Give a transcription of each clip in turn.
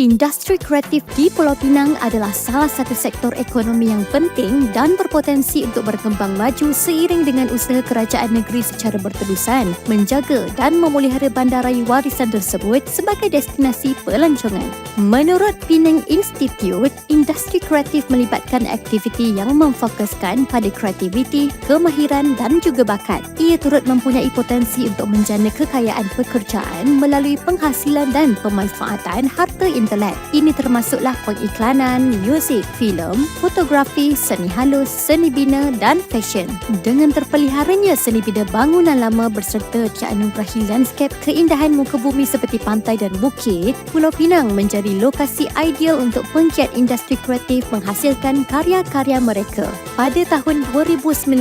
Industri kreatif di Pulau Pinang adalah salah satu sektor ekonomi yang penting dan berpotensi untuk berkembang maju seiring dengan usaha kerajaan negeri secara berterusan menjaga dan memelihara bandaraya warisan tersebut sebagai destinasi pelancongan. Menurut Penang Institute, industri kreatif melibatkan aktiviti yang memfokuskan pada kreativiti, kemahiran dan juga bakat. Ia turut mempunyai potensi untuk menjana kekayaan pekerjaan melalui penghasilan dan pemanfaatan harta intelek. Ini termasuklah pengiklanan, muzik, filem, fotografi, seni halus, seni bina dan fashion. Dengan terpeliharanya seni bina bangunan lama berserta dianugerahi lanskap keindahan muka bumi seperti pantai dan bukit, Pulau Pinang menjadi lokasi ideal untuk penggiat industri kreatif menghasilkan karya-karya mereka. Pada tahun 2019,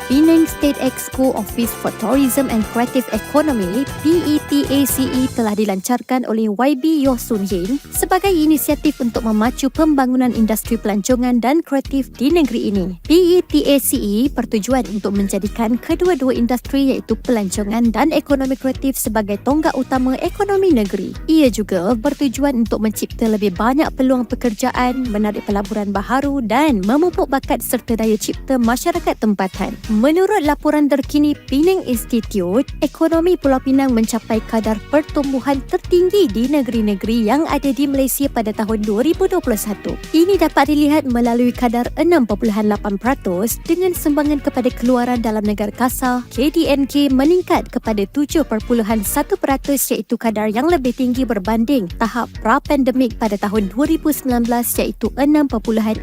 Penang State Exco Office for Tourism and Creative Economy (PETACE) telah dilancarkan oleh YB Yoh Soon Hin sebagai inisiatif untuk memacu pembangunan industri pelancongan dan kreatif di negeri ini. PETACE bertujuan untuk menjadikan kedua-dua industri iaitu pelancongan dan ekonomi kreatif sebagai tonggak utama ekonomi negeri. Ia juga bertujuan untuk mencipta lebih banyak peluang pekerjaan, menarik pelaburan baharu dan memupuk bakat serta daya cipta masyarakat tempatan. Menurut laporan terkini Penang Institute, ekonomi Pulau Pinang mencapai kadar pertumbuhan tertinggi di negeri-negeri yang ada di Malaysia pada tahun 2021. Ini dapat dilihat melalui kadar 6.8% dengan sumbangan kepada keluaran dalam negara kasar KDNK meningkat kepada 7.1% iaitu kadar yang lebih tinggi berbanding tahap pra-pandemik pada tahun 2019 iaitu 6.6%.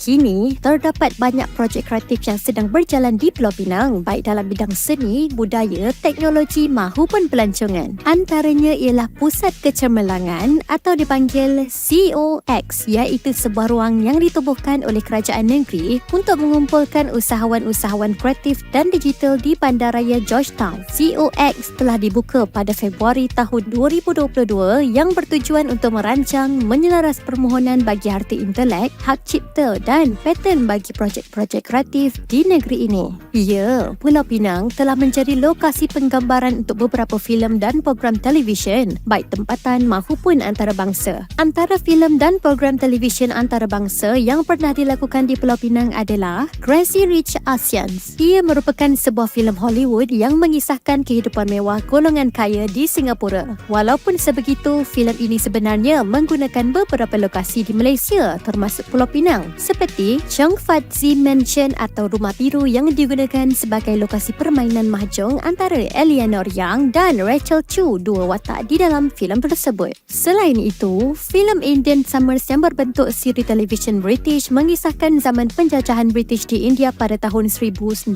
Kini, terdapat banyak projek kreatif yang sedang berjalan di Pulau Pinang baik dalam bidang seni, budaya, teknologi mahupun pelancongan. Antaranya ialah Pusat Kecemerlangan atau dipanggil COX iaitu sebuah ruang yang ditubuhkan oleh kerajaan negeri untuk mengumpulkan usahawan-usahawan kreatif dan digital di Bandaraya Georgetown. COX telah dibuka pada Februari tahun 2022 yang bertujuan untuk merancang, menyelaras permohonan bagi harta intelek, hak cipta dan paten bagi projek-projek kreatif di negeri ini. Ya, Pulau Pinang telah menjadi lokasi penggambaran untuk beberapa filem dan program televisyen baik tempatan mahupun antarabangsa. Antara filem dan program televisyen antarabangsa yang pernah dilakukan di Pulau Pinang adalah Crazy Rich Asians. Ia merupakan sebuah filem Hollywood yang mengisahkan kehidupan mewah golongan kaya di Singapura. Walaupun sebegitu, filem ini sebenarnya menggunakan beberapa lokasi di Malaysia termasuk Pulau Pinang seperti Chong Fat Zee Mansion atau Rumah Biru yang digunakan sebagai lokasi permainan mahjong antara Eleanor Yang dan Rachel Chu, dua watak di dalam filem tersebut. Selain itu, filem Indian Summers yang berbentuk siri televisyen British mengisahkan zaman penjajahan British di India pada tahun 1930.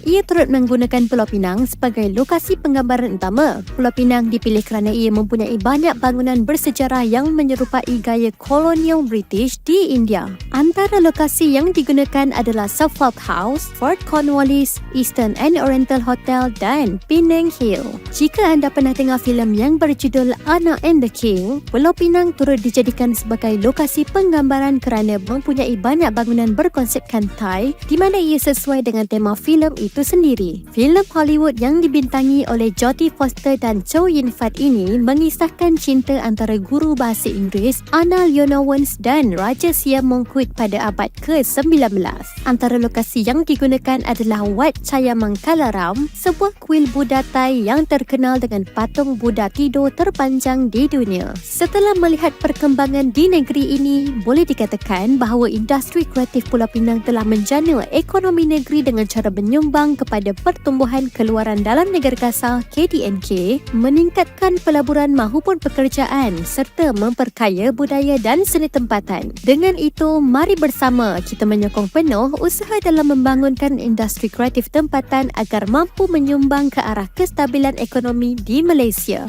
Ia turut menggunakan Pulau Pinang sebagai lokasi penggambaran utama. Pulau Pinang dipilih kerana ia mempunyai banyak bangunan bersejarah yang menyerupai gaya kolonial British di India. Antara lokasi yang digunakan adalah Suffolk House, Fort Cornwallis, Eastern and Oriental Hotel dan Penang Hill. Jika anda pernah tengok filem yang berjudul Anna and the King, Pulau Pinang turut dijadikan sebagai lokasi penggambaran kerana mempunyai banyak bangunan berkonsepkan Thai di mana ia sesuai dengan tema filem itu sendiri. Filem Hollywood yang dibintangi oleh Jodie Foster dan Chow Yun-fat ini mengisahkan cinta antara guru bahasa Inggeris Anna Leonowens dan Raja Siam Mongkut pada abad ke-19. Antara lokasi yang digunakan adalah Wat Chayamangkalaram, sebuah kuil Buddha Thai yang terkenal dengan patung Buddha tidur terpanjang di dunia. Setelah melihat perkembangan di negeri ini, boleh dikatakan bahawa industri kreatif Pulau Pinang telah menjana ekonomi negeri dengan cara menyumbang kepada pertumbuhan keluaran dalam negara kasar KDNK, meningkatkan pelaburan mahupun pekerjaan serta memperkaya budaya dan seni tempatan. Dengan itu, mari bersama kita menyokong penuh usaha dalam membangunkan industri kreatif tempatan agar mampu menyumbang ke arah kestabilan ekonomi di Malaysia.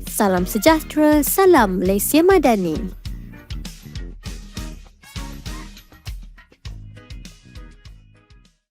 Salam sejahtera, salam Malaysia Madani.